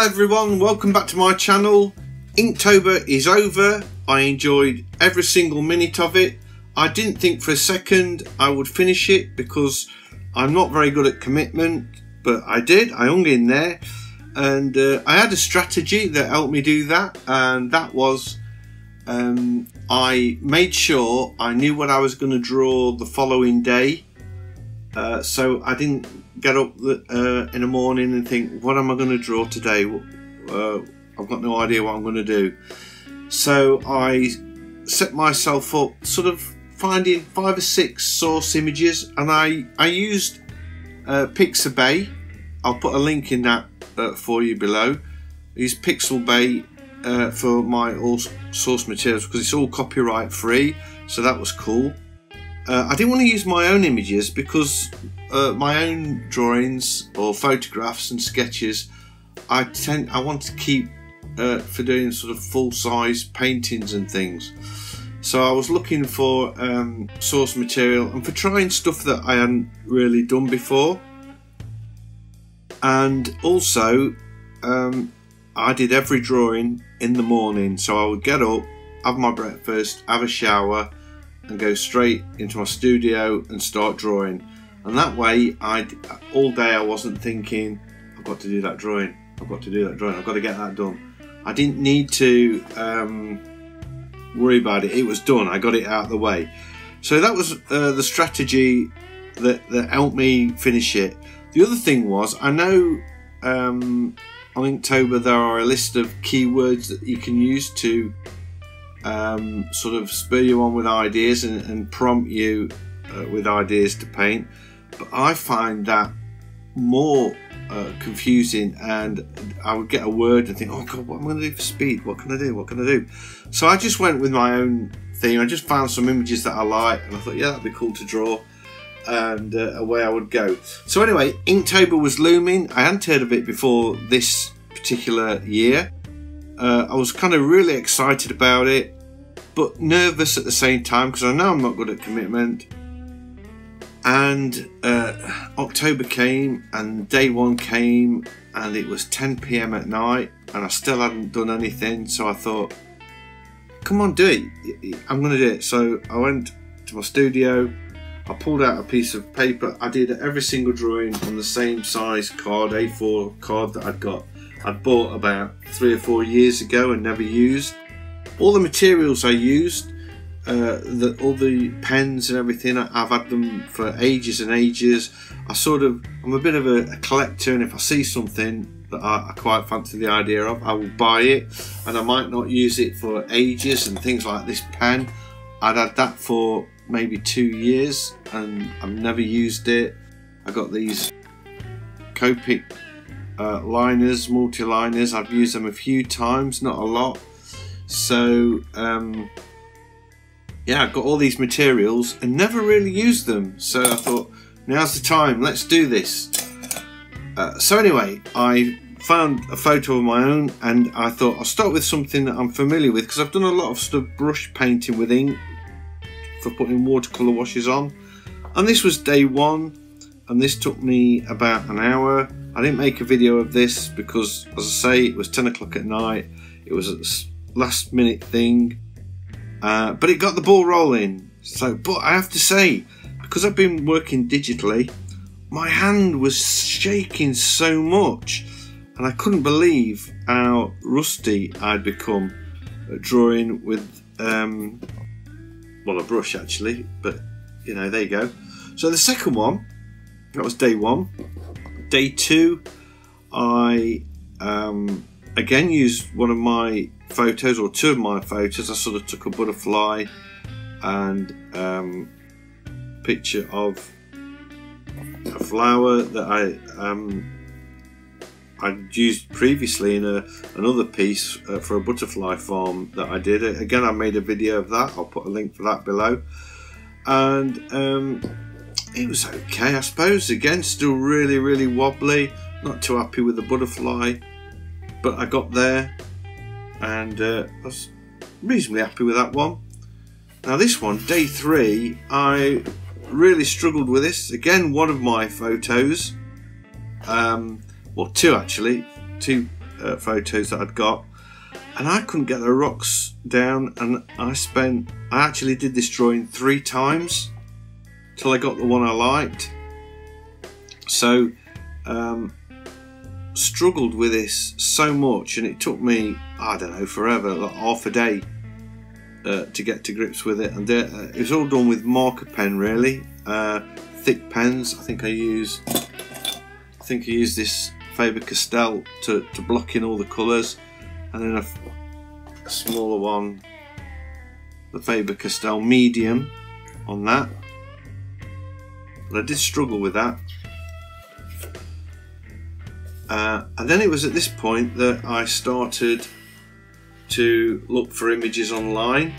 Hello everyone, welcome back to my channel. Inktober is over. I enjoyed every single minute of it. I didn't think for a second I would finish it because I'm not very good at commitment, but I did. I hung in there, and I had a strategy that helped me do that, and that was I made sure I knew what I was going to draw the following day, so I didn't get up in the morning and think, what am I going to draw today? I've got no idea what I'm going to do. So I set myself up sort of finding 5 or 6 source images, and I used Pixabay. I'll put a link in that for you below. I used Pixabay for my all source materials because it's all copyright free, so that was cool. I didn't want to use my own images because my own drawings or photographs and sketches I want to keep for doing sort of full-size paintings and things. So I was looking for source material and for trying stuff that I hadn't really done before. And also I did every drawing in the morning, so I would get up, have my breakfast, have a shower and go straight into my studio and start drawing. And that way all day I wasn't thinking, I've got to do that drawing, I've got to do that drawing, I've got to get that done. I didn't need to worry about it. It was done. I got it out of the way. So that was the strategy that helped me finish it. The other thing was, I know on Inktober there are a list of keywords that you can use to sort of spur you on with ideas and prompt you with ideas to paint. But I find that more confusing, and I would get a word and think, oh god, what am I going to do for speed? What can I do? What can I do? So I just went with my own theme. I just found some images that I like, and I thought, yeah, that'd be cool to draw, and away I would go. So anyway, Inktober was looming. I hadn't heard of it before this particular year. I was kind of really excited about it, but nervous at the same time because I know I'm not good at commitment. And October came and day 1 came and it was 10 PM at night and I still hadn't done anything, so I thought, come on, do it, I'm going to do it. So I went to my studio, I pulled out a piece of paper, I did every single drawing on the same size card, A4 card that I'd bought about 3 or 4 years ago and never used. All the materials I used, all the pens and everything, I've had them for ages and ages. I'm a bit of a collector, and if I see something that I quite fancy the idea of, I will buy it, and I might not use it for ages. And things like this pen, I'd had that for maybe 2 years and I've never used it. I got these Copic liners, multi-liners. I've used them a few times, not a lot. So yeah, I've got all these materials and never really used them, so I thought, now's the time, let's do this. So anyway, I found a photo of my own and I thought I'll start with something that I'm familiar with, because I've done a lot of sort of brush painting with ink for putting watercolour washes on. And this was day 1 and this took me about an hour. I didn't make a video of this because, as I say, it was 10 o'clock at night. It was a last minute thing. But it got the ball rolling. So, but I have to say, because I've been working digitally, my hand was shaking so much and I couldn't believe how rusty I'd become at drawing with well, a brush actually, but you know, there you go. So the second one, that was day 1. Day 2, I again used one of my photos, or 2 of my photos. I sort of took a butterfly and picture of a flower that I'd used previously in another piece for a butterfly farm that I did. Again, I made a video of that. I'll put a link for that below. And it was okay, I suppose. Again, still really, really wobbly. Not too happy with the butterfly, but I got there. And I was reasonably happy with that one. Now this one, day 3, I really struggled with this. Again, one of my photos, well, 2 actually, 2 photos that I'd got, and I couldn't get the rocks down, and I actually did this drawing 3 times till I got the one I liked. So struggled with this so much, and it took me, I don't know, forever, like half a day to get to grips with it. And it was all done with marker pen, really, thick pens. I think I used this Faber-Castell to block in all the colours, and then a smaller one, the Faber-Castell medium on that. But I did struggle with that. And then it was at this point that I started to look for images online,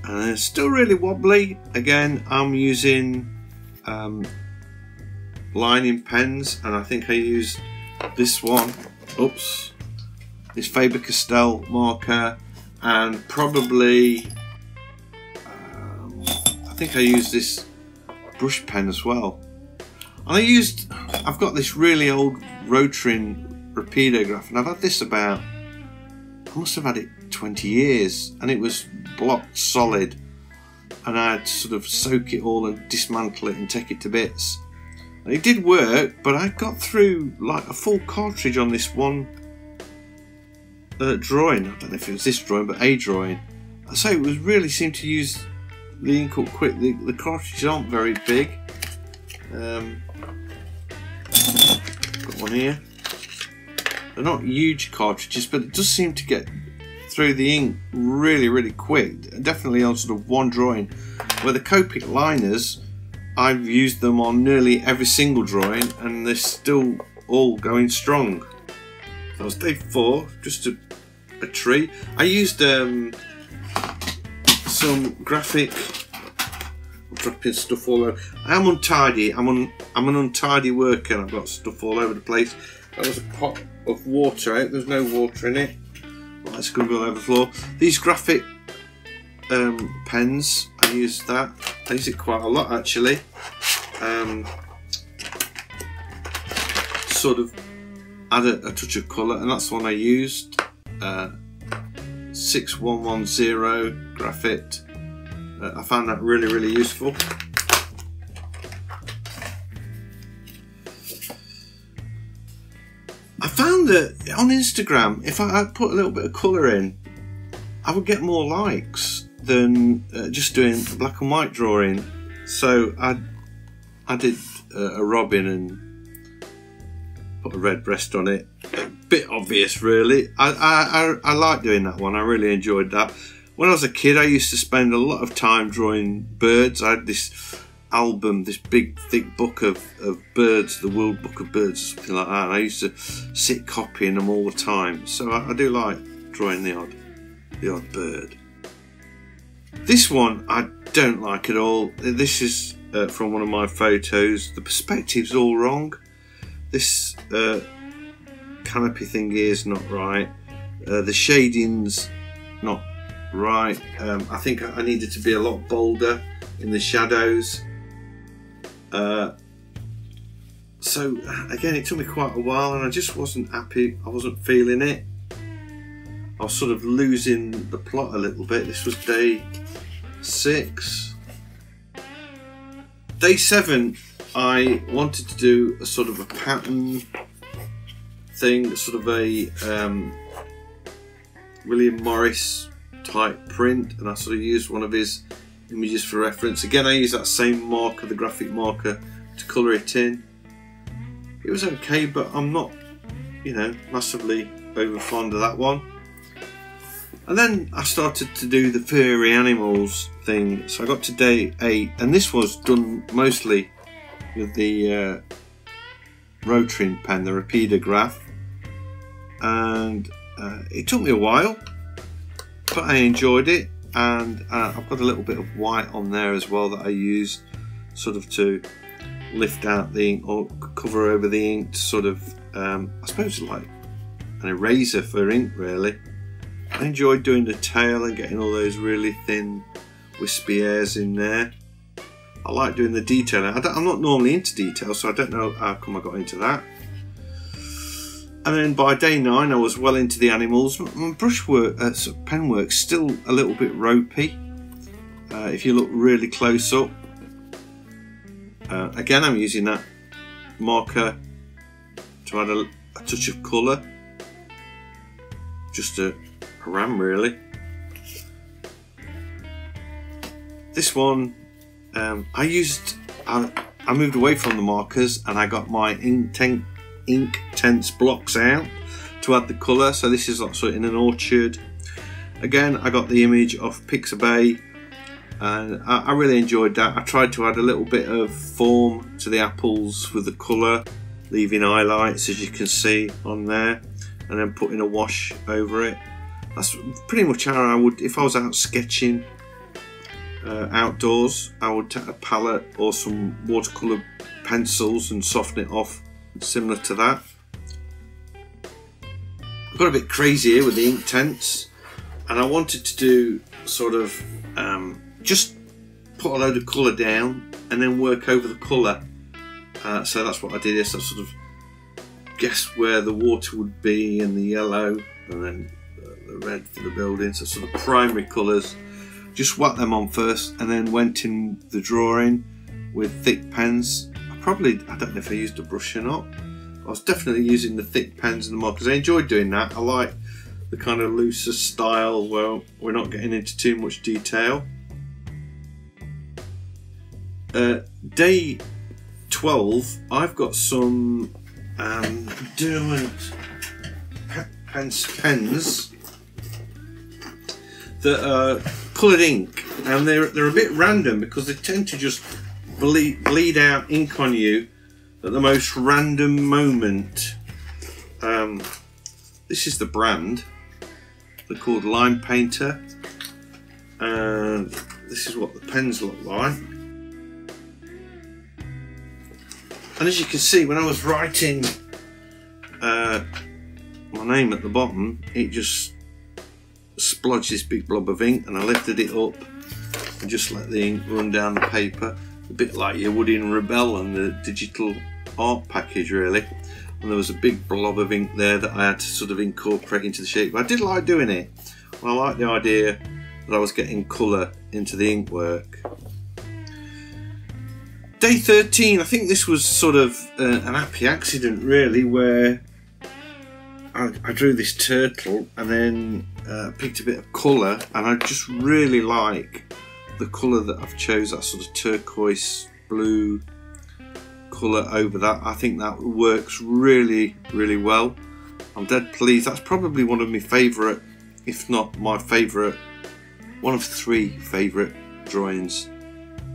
and it's still really wobbly. Again, I'm using lining pens, and I think I used this one, this Faber-Castell marker, and probably I think I used this brush pen as well. And I've got this really old rotary rapidograph, and I've had this I must have had it 20 years, and it was blocked solid, and I had to sort of soak it all and dismantle it and take it to bits. And it did work, but I got through like a full cartridge on this one drawing. I don't know if it was this drawing, but a drawing. So it was really seemed to use the ink up quick. The cartridges aren't very big. Got one here. They're not huge cartridges, but it does seem to get through the ink really, really quick. Definitely on sort of one drawing. Where the Copic liners, I've used them on nearly every single drawing, and they're still all going strong. That was day 4, just a tree. I used some graphic. I'm dropping stuff all over. I'm untidy. I'm an untidy worker, and I've got stuff all over the place. That was a pot of water out. There's no water in it. Well, that's going to go all over the floor. These graphic pens, I use that. I use it quite a lot, actually. Sort of add a touch of colour, and that's the one I used. 6110 graphite. I found that really, really useful. I found that on Instagram, if I put a little bit of colour in, I would get more likes than just doing a black and white drawing. So I did a robin and put a red breast on it. A bit obvious, really. I like doing that one. I really enjoyed that. When I was a kid, I used to spend a lot of time drawing birds. I had this album, this big thick book of birds, the World Book of Birds, or something like that, and I used to sit copying them all the time. So I do like drawing the odd bird. This one I don't like at all. This is from one of my photos. The perspective's all wrong. This canopy thing here is not right. The shading's not right. I think I needed to be a lot bolder in the shadows. So again, it took me quite a while, and I just wasn't happy. I wasn't feeling it. I was sort of losing the plot a little bit. This was day 6. Day 7, I wanted to do a sort of a pattern thing, sort of a William Morris type print, and I sort of used one of his images for reference. Again, I used that same marker, the graphic marker, to colour it in. It was okay, but I'm not, you know, massively over fond of that one. And then I started to do the furry animals thing. So I got to day 8, and this was done mostly with the rotary pen, the rapidograph, and it took me a while, but I enjoyed it. And I've got a little bit of white on there as well that I used sort of to lift out the ink or cover over the ink to sort of, I suppose like an eraser for ink, really. I enjoyed doing the tail and getting all those really thin wispy hairs in there. I like doing the detailing. I'm not normally into detail, so I don't know how come I got into that. And then by day 9 I was well into the animals. My brushwork, pen work's still a little bit ropey. If you look really close up. Again, I'm using that marker to add a touch of colour. Just a ram really. This one, I moved away from the markers and I got my Inktense blocks out to add the colour. So this is also in an orchard. Again, I got the image of Pixabay and I really enjoyed that. I tried to add a little bit of form to the apples with the colour, leaving highlights as you can see on there, and then putting a wash over it. That's pretty much how I would, if I was out sketching outdoors, I would take a palette or some watercolour pencils and soften it off similar to that. I got a bit crazy here with the Inktense, and I wanted to do sort of just put a load of colour down and then work over the colour. So that's what I did. So I sort of guessed where the water would be and the yellow and then the red for the building. So sort of primary colours. Just whacked them on first and then went in the drawing with thick pens. I don't know if I used a brush or not. I was definitely using the thick pens and the markers. I enjoyed doing that. I like the kind of looser style where we're not getting into too much detail. Day 12, I've got some Derwent pens that are coloured ink, and they're a bit random because they tend to just bleed out ink on you at the most random moment. This is the brand. They're called Line Painter, and this is what the pens look like. And as you can see, when I was writing my name at the bottom, it just splodged this big blob of ink, and I lifted it up and just let the ink run down the paper, a bit like you would in Rebel and the digital art package really. And there was a big blob of ink there that I had to sort of incorporate into the shape. But I did like doing it. I liked the idea that I was getting colour into the ink work. Day 13, I think this was sort of an happy accident really, where I drew this turtle and then picked a bit of colour, and I just really like the colour that I've chose, that sort of turquoise blue colour over that. I think that works really, really well. I'm dead pleased. That's probably one of my favourite, if not my favourite, one of 3 favourite drawings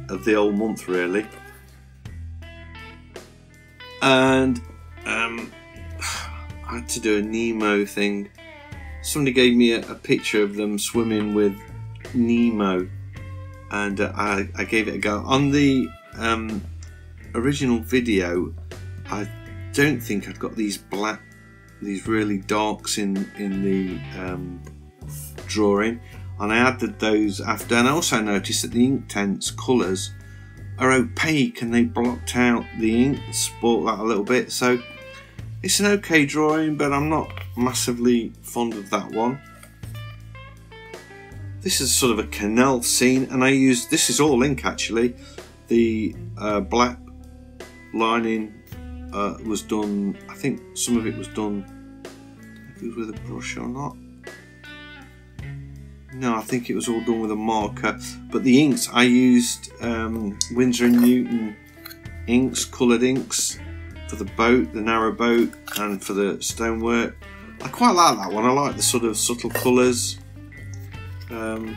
of the whole month really. And I had to do a Nemo thing. Somebody gave me a picture of them swimming with Nemo, and I gave it a go. On the original video, I don't think I'd got these really darks in the drawing, and I added those after. And I also noticed that the Inktense colours are opaque and they blocked out the ink, spoilt that a little bit. So it's an okay drawing, but I'm not massively fond of that one. This is sort of a canal scene, and I used, this is all ink actually. The black lining was done, I think some of it was done, if it was with a brush or not. No, I think it was all done with a marker. But the inks, I used Winsor & Newton inks, coloured inks, for the boat, the narrow boat, and for the stonework. I quite like that one. I like the sort of subtle colours and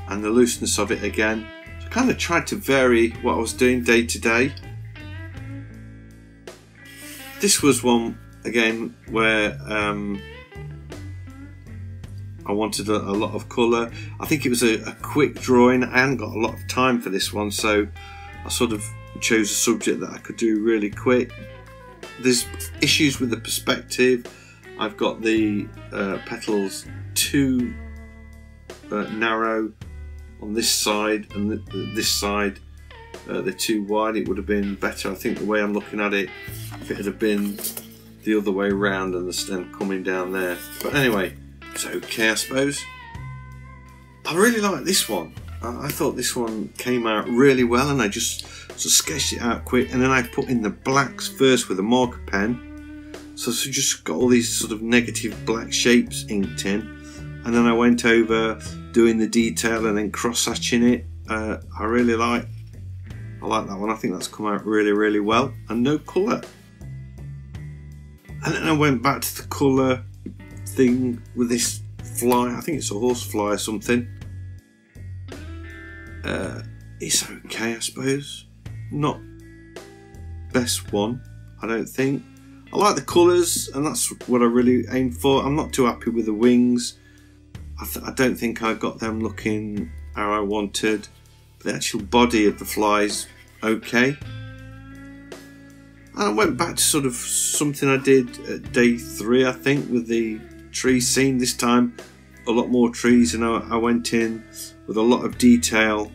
the looseness of it again. So I kind of tried to vary what I was doing day to day. This was one, again, where I wanted a lot of colour. I think it was a quick drawing. I hadn't got a lot of time for this one, so I sort of chose a subject that I could do really quick. There's issues with the perspective. I've got the petals too narrow on this side, and this side they're too wide. It would have been better, I think, the way I'm looking at it, if it had been the other way round and the stem coming down there. But anyway, it's okay, I suppose. I really like this one. I thought this one came out really well, and I just sort of sketched it out quick, and then I put in the blacks first with a marker pen. So I just got all these sort of negative black shapes inked in, and then I went over doing the detail and then cross-hatching it. I like that one. I think that's come out really, really well, and no colour. And then I went back to the colour thing with this fly. I think it's a horse fly or something. It's okay, I suppose. Not best one, I don't think. I like the colours, and that's what I really aim for. I'm not too happy with the wings. I don't think I got them looking how I wanted. The actual body of the fly is okay. And I went back to sort of something I did at day 3, I think, with the tree scene. This time a lot more trees, and I went in with a lot of detail,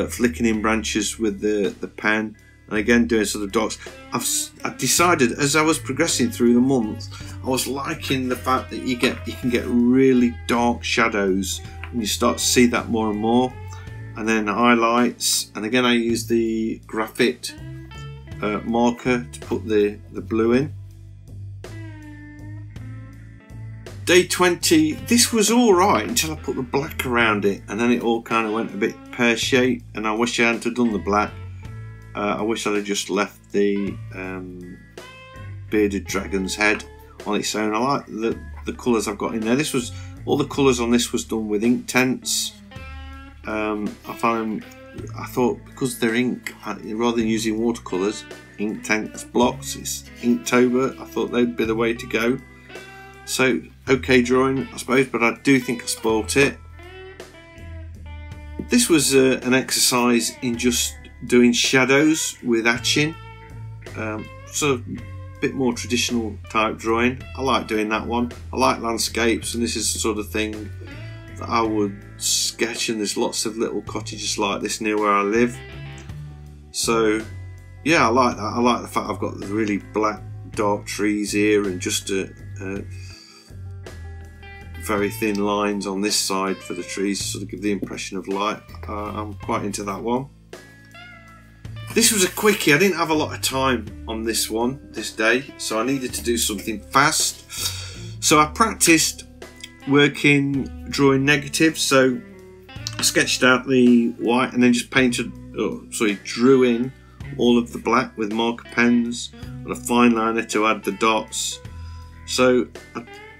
flicking in branches with the pen, and again doing sort of dots. I've decided as I was progressing through the month, I was liking the fact that you can get really dark shadows, and you start to see that more and more. And then highlights, and again I use the graphite marker to put the blue in. Day 20, this was alright until I put the black around it, and then it all kind of went a bit pear-shaped, and I wish I hadn't have done the black. I wish I'd have just left the bearded dragon's head on its own. I like the colours I've got in there. All the colours on this was done with Inktense. I thought because they're ink, rather than using watercolours, Inktense blocks, it's Inktober, I thought they'd be the way to go. So, okay drawing, I suppose, but I do think I spoilt it. This was an exercise in just doing shadows with hatching, sort of a bit more traditional type drawing. I like doing that one. I like landscapes, and this is the sort of thing that I would sketch, and there's lots of little cottages like this near where I live. So yeah, I like that. I like the fact I've got the really black dark trees here, and just very thin lines on this side for the trees to sort of give the impression of light. I'm quite into that one. This was a quickie. I didn't have a lot of time on this one this day, so I needed to do something fast. So I practiced drawing negatives. So I sketched out the white and then just drew in all of the black with marker pens and a fine liner to add the dots. So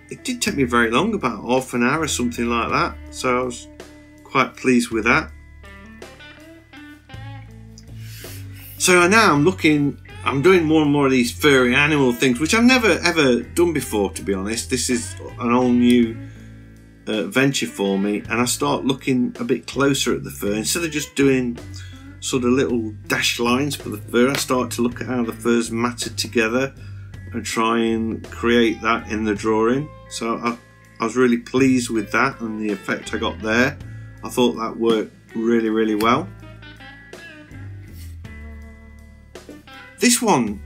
it did take me very long, about half an hour or something like that, so I was quite pleased with that. So now I'm doing more and more of these furry animal things, which I've never ever done before, to be honest. This is an all new venture for me, and I start looking a bit closer at the fur. Instead of just doing sort of little dashed lines for the fur, I start to look at how the fur's matted together and try and create that in the drawing. So I was really pleased with that and the effect I got there. I thought that worked really, really well. This one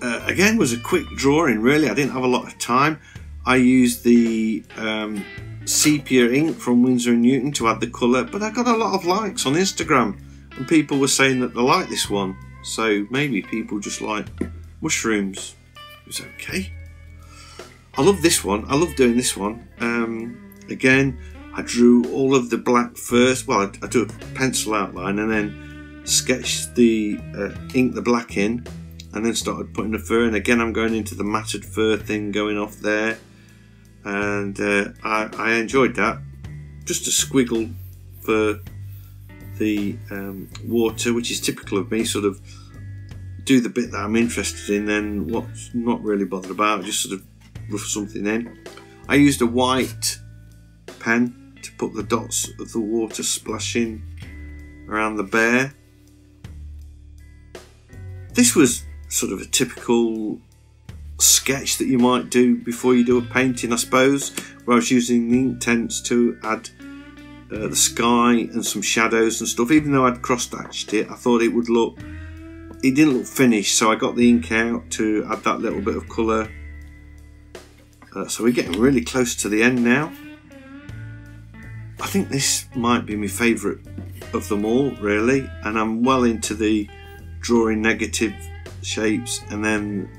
again was a quick drawing, really. I didn't have a lot of time. I used the sepia ink from Winsor & Newton to add the colour, but I got a lot of likes on Instagram, and people were saying that they like this one. So maybe people just like mushrooms. It was okay. I love this one. I love doing this one. Again, I drew all of the black first. Well, I drew a pencil outline and then sketched the ink the black in, and then started putting the fur in. Again, I'm going into the matted fur thing going off there, and I enjoyed that. Just a squiggle for the water, which is typical of me. Sort of do the bit that I'm interested in, then what's not really bothered about, just sort of rough something in. I used a white pen to put the dots of the water splashing around the bear. This was sort of a typical sketch that you might do before you do a painting, I suppose, where I was using the Inktense to add the sky and some shadows and stuff. Even though I'd cross-hatched it, I thought it would look it didn't look finished, so I got the ink out to add that little bit of colour. So we're getting really close to the end now. I think this might be my favourite of them all, really, and I'm well into the drawing negative shapes and then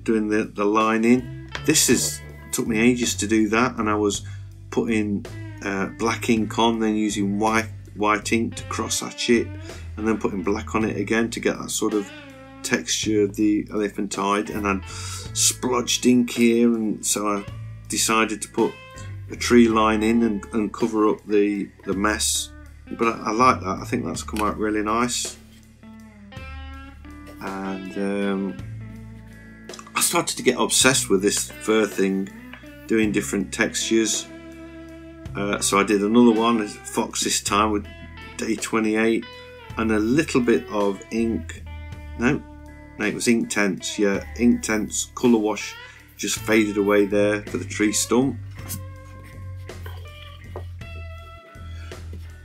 doing the lining. This took me ages to do that, and I was putting black ink on, then using white ink to cross hatch it, and then putting black on it again to get that sort of texture of the elephantine, and I'd splodged ink here, and so I decided to put a tree line in and cover up the mess. But I like that. I think that's come out really nice. And I started to get obsessed with this fur thing, doing different textures. So I did another one, fox this time, with day 28, and a little bit of ink. No, it was Inktense. Yeah, Inktense colour wash just faded away there for the tree stump.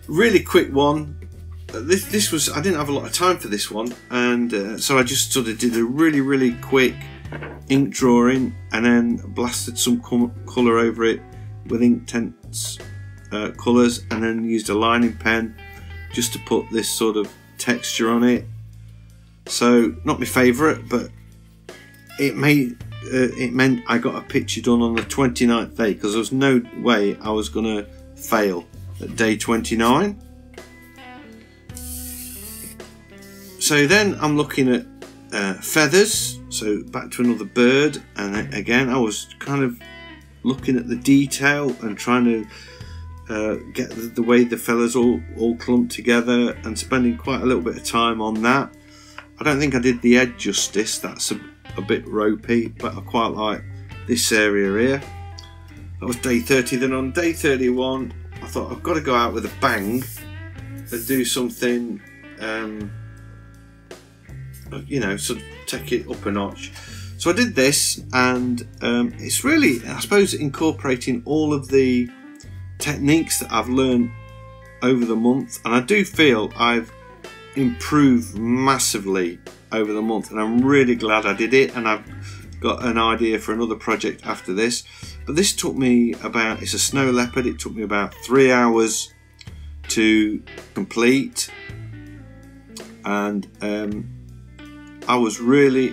Really quick one. This was, I didn't have a lot of time for this one, and so I just sort of did a really quick ink drawing and then blasted some colour over it with Inktense colours, and then used a lining pen just to put this sort of texture on it. So not my favourite, but it meant I got a picture done on the 29th day, because there was no way I was going to fail at day 29. So then I'm looking at feathers, so back to another bird, and again I was kind of looking at the detail and trying to get the way the feathers all clumped together, and spending quite a little bit of time on that. I don't think I did the head justice, that's a bit ropey, but I quite like this area here. That was day 30. Then on day 31 I thought, I've got to go out with a bang and do something, you know, sort of take it up a notch. So I did this, and it's really, I suppose, incorporating all of the techniques that I've learned over the month, and I do feel I've improved massively over the month, and I'm really glad I did it, and I've got an idea for another project after this. But this took me about, it's a snow leopard, it took me about 3 hours to complete, and I was really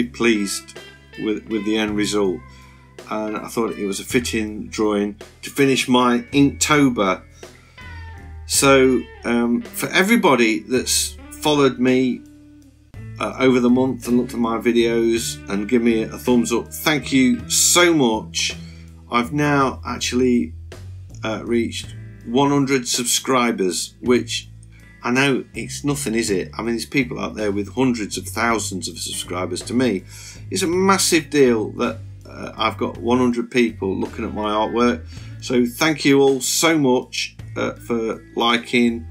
pleased with the end result, and I thought it was a fitting drawing to finish my Inktober. So for everybody that's followed me over the month and looked at my videos and give me a thumbs up, thank you so much. I've now actually reached 100 subscribers, which I know it's nothing, is it? I mean, there's people out there with hundreds of thousands of subscribers. To me, it's a massive deal that I've got 100 people looking at my artwork. So thank you all so much for liking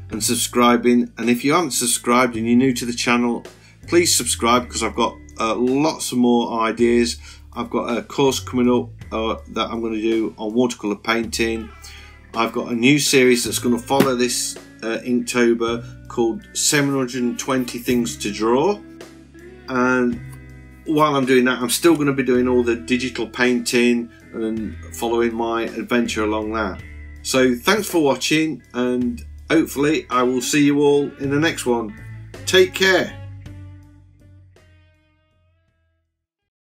and subscribing. And if you haven't subscribed and you're new to the channel, please subscribe, because I've got lots of more ideas. I've got a course coming up that I'm going to do on watercolour painting. I've got a new series that's going to follow this Inktober called 720 Things to Draw, and while I'm doing that, I'm still going to be doing all the digital painting and following my adventure along that. So thanks for watching, and hopefully I will see you all in the next one. Take care.